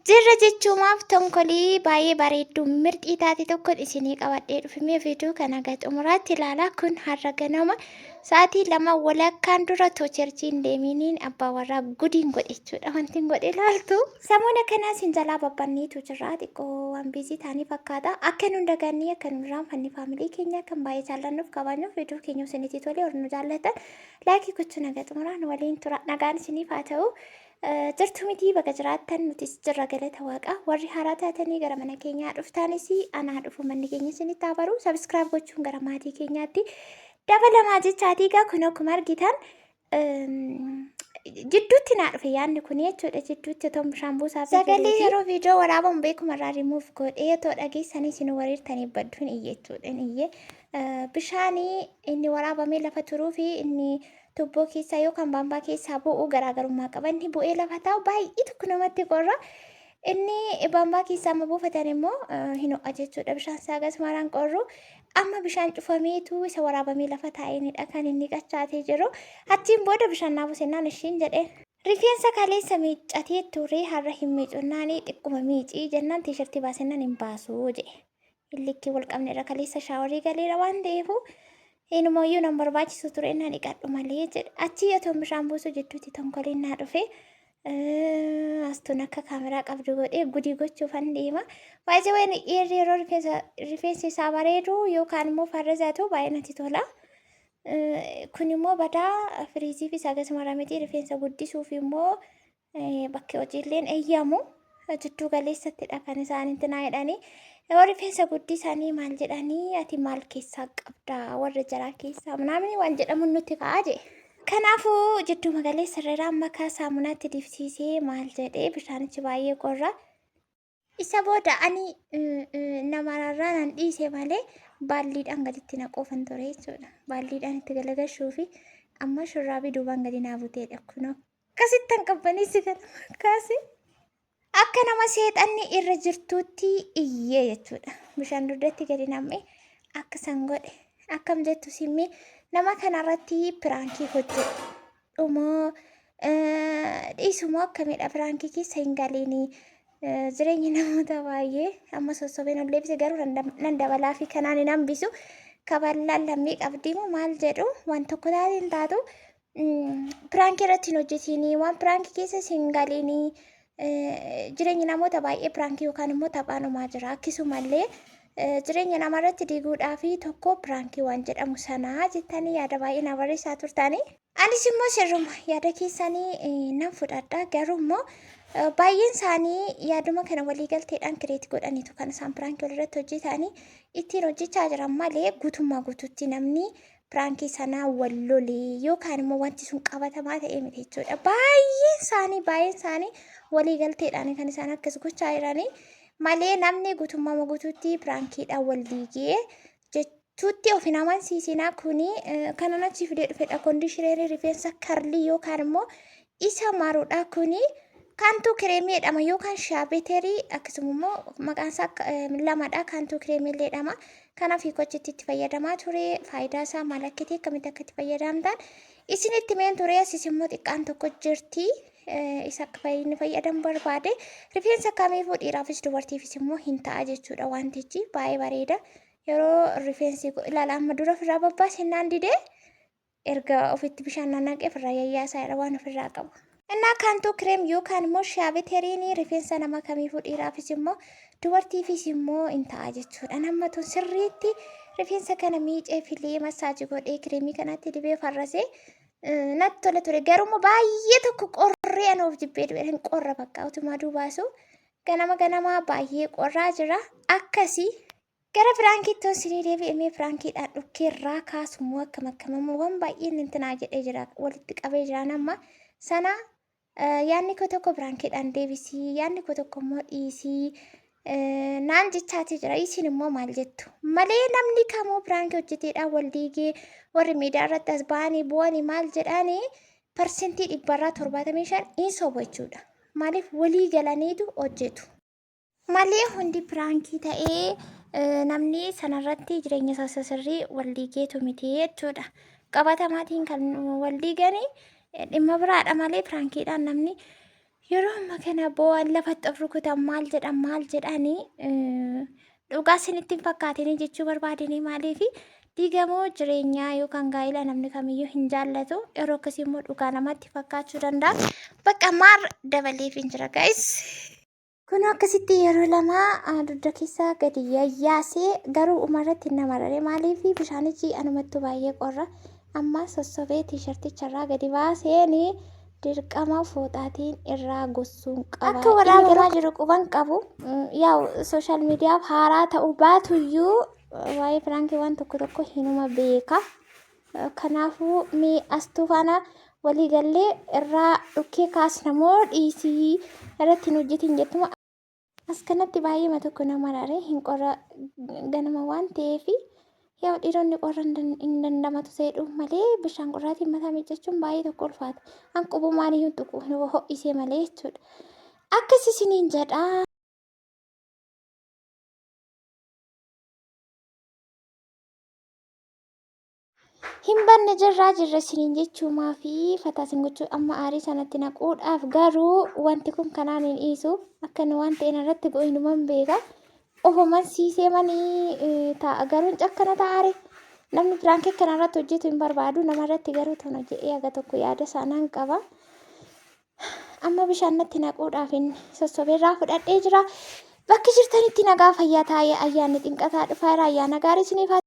Jirra jechuumaaf tonkolii baay'ee bareedduu mirxii taate tokkoon isinii qabadhee dhufimee viidiyoo kana gad xumuraatti ilaalaa. Kun har'a ganama sa'aatii 2 walakkaan dura toocherchiin deeminiin abbaa warraa gudiin godhe jechuudha. Wanti hin godhe ilaaltu. Samuuna kanaas hin jalaa babbanniitu jirra. Xiqqoo waan biizii taanii fakkaata. Akka nun dagannii akka nun raanfanni faamilii keenya kan baay'ee jaallannuuf kabajnuuf viidiyoo keenya isinitti tolee warra nu jaallatan laayikii gochuu naga xumuraan waliin tura. Nagaan isiniif haa ta'u. Jirtu miti bakka jiraattan nutis jirra galata waaqa warri haaraa taatanii gara mana keenyaa dhuftaanis anaa dhufu manni keenya isinitti haa baru sabiskiraayib gochuun gara maatii keenyaatti dabalamaa jechaatii egaa kun akkuma argitan jidduutti naa dhufe yaadni kun jechuudha jidduutti otoo bishaan buusaa fi sagalee yeroo viidiyoo waraabamu beekuma irraa rimuuf godhee otoo dhageessanii isin wariirtanii badduun iyye jechuudha iyyee bishaanii inni waraabamee lafa turuu fi inni tubboo keessaa yookaan baambaa keessaa bu'uu garaagarummaa qaba. Inni bu'ee lafa taa'u baay'ee tokko namatti qorra. Inni baambaa keessaa amma buufatan immoo hin ho'a jechuudha. Bishaan isaa akkasumaan qorru amma bishaan cufameetu isa waraabamee lafa taa'eenidha kan inni qachaatee jiru. Achiin booda bishaan naafuu sennaan ishiin jedheen. Rifeensa kaleessa miiccatee turee har'a hin miicunnaanii xiqquma miicii jennaan tiishartii baasennaan hin baasuu jedhe. Illikki wal qabne irra kaleessa shaaworii galeera waan ta'eefu. Inumayyuu nan barbaachisu ture na dhiqadhu malee jedhe. Achii otoo bishaan buusu jidduutti tonkoliin naa dhufe. Astuun akka kaameraa qabdu godhee gudii gochuufan deema. Baay'ee waan dhiirri yeroo rifeensi isaa bareedu yookaan immoo farrazaatu baay'ee natti tola. Kun immoo badaa firiiziifis akkasuma miti rifeensa guddisuuf immoo bakka hojiilleen eeyyamu jidduu galeessattidha kan isaan itti naa jedhanii. Yoo rifeensa guddisanii maal jedhanii ati maal keessaa qabda warra jaraa keessaa namni waan jedhamu nutti ka'a jedhe. Kanaafuu jidduu magaleessa irraa makaa saamunaatti dibsiisee maal jedhee bishaanichi baay'ee qorra. Isa booda ani namarraa nan dhiise malee baalliidhaan gaditti naquufan ture jechuudha. Baalliidhaan itti galagalchuu fi amma shurraabii duubaan gadi naa buteedha kunoo. Akkasitti hin qabbaneessi kana kaase. Akka nama seexanni irra jirtuutti iyyee jechuudha. Bishaan dugdatti gadi nam'ee akka san godhe. Akkam jettu simmee nama kanarratti piraankii hojjedhu. Dhumoo dhiisumoo akkamidha piraankii keessa hin galiini. Jireenyi namoota baay'ee amma sossobeen ol deebise garuu nan dabalaa fi kanaan hin hambisu. Kaballaan lammii qabdiimoo maal jedhu waan tokko taate hin taatu. Piraankii irratti hin hojjetiin waan piraankii keessa hin galiini. Jireenya namoota baay'ee piraankii yookaan immoo taphanumaa jira. Akkasumallee jireenya namarratti diiguudhaa fi tokko piraankii waan jedhamu sanaa jettanii yaada baay'ee na barreessaa turtanii. Anis immoo sirruma yaada keessanii nan fudhadha. Garuu immoo baay'een isaanii yaaduma kana waliigalteedhaan kireetii godhaniitu kan isaan piraankii walirratti hojjetanii ittiin hojjechaa jiran malee guutummaa guutuutti namni piraankii sanaa wal lolee yookaan immoo wanti sun qabatamaa ta'ee miti jechuudha. Baay'een isaanii waliigalteedhaan kan isaan akkas gochaa jiranii malee namni guutummaa guutuutti piraankiidhaan wal diigee jechuutti of hin amansiisinaa kuni kanan achi fidee dhufedha. Koondishineerii rifeensa karlii yookaan immoo isa maruudha kuni kaantuu kireemii jedhama yookaan shaabeterii akkasuma immoo maqaan isaa lamadha. Kaantuu kireemii jedhama. Kanaaf hiikochitti itti fayyadamaa ture. Faayidaa isaa maal akkatee akkamitti akka itti fayyadamtan isinitti meen ture. Asis immoo xiqqaan tokko jirti. Isa akka inni fayyadamu barbaade rifeensa kamiifuu dhiiraafis dubartiifis immoo hin ta'a jechuudha. Wantichi baay'ee bareeda. Yeroo rifeensi ilaala amma dura ofirraa babbaasennaan didee erga ofitti bishaan nannaqee ofirraa yayyaasaa waan ofirraa qabu. Innaa kaantuu kireem yookaan immoo shaabeteriin rifeensa nama kamiifuu dhiiraafis immoo dubartiifis immoo hin ta'a jechuudha. Namni tun sirriitti rifeensa kana miicee filee masaajii godhee kireemii kanatti dibee farrasee natti tola ture. Garuu baay'ee tokko qorree anoof jibbee du'e hin qorra bakka utumaa duubaasu ganama baay'ee qorraa jira. Akkasii gara piraankiitti hosinii deebi'amee piraankiidhaan dhukkeerraa kaasummoo akkam akkamamuuwwan baay'een intinaa jedhee jira walitti qabee jira nama sana. Yaanni koo tokko piraankiidhaan deebisii yaanni koo tokko immoo dhiisii naan jechaati jira. Isin immoo maal jettu malee namni kamuu piraankii hojjeteedhaan wal diigee warri miidiyaa irratti as ba'anii bu'anii maal jedhanii parsentii 75% hin sobu jechuudha. Maaliif walii galaniitu hojjetu malee hundi piraankii ta'ee namni sanarratti jireenya isaa sirrii wal diigeetu miti jechuudha. Qabatamaatiin kan wal diiganii dhimma biraadha malee piraankiidhaan namni Yeroo ammaa kana bo'aan lafatti of rukutan maal jedhanii dhugaa isinitti hin fakkaatin jechuu barbaadanii maaliifi diigamoo jireenyaa yookaan gaa'ila namni kamiyyuu hin jaallatu yeroo akkasii immoo dhugaa namatti fakkaachuu danda'a. Bakka maar dabaleef hin jira guys. Kun akkasitti yeroo lama dugda keessaa gadi yayyaasee garuu umarratti hin namarare maaliifi bishaanichi anumattu baay'ee qorra amma sossobee tiisharticharraa gadi baaseenii dirqama fooxaatiin irraa gossuun qaba. Akka waraabamaa jiru quban qabu. Yaa'u sooshaal miidiyaaf haaraa ta'uu baatuyyuu waa'ee firaankii waan tokko hinuma beeka. Kanaafuu mee astuu faana waliigallee irraa dhukkee kaasnamoo dhiisii irratti hin hojjetin jettuma. As kanatti baay'eema tokko nama raree hin qorra ganama waan ta'eefi yaa'u dhiironni qorra hin dandamatu seedhuuf malee bishaan qorraatiin mataa miiccachuun baay'ee tokko ulfaata. Hanqubumaan iyyuu tuqu ho'isee malee jechuudha. Akkas isiniin jedha. Hin banne jirra isiniin jechuumaa fi fataasin gochuu amma aarii sanatti naquudhaaf garuu wanti kun kanaan hin dhiisu akka inni waan ta'een irratti go'inuman beeka. Ofuman siisee manii taa'a garuu cakkana taa'aare. Namni firaankii kana irratti hojjetu hin barbaadu namarratti garuu tona jedhee aga tokko yaada isaanaan qaba. Amma bishaan natti naquudhaaf sossobeerraa fudhadhee jira. Bakki jirtanitti nagaa fayyaa taa'ee ayyaanni xinqataa dhufaa ayyaana gaarii isiniif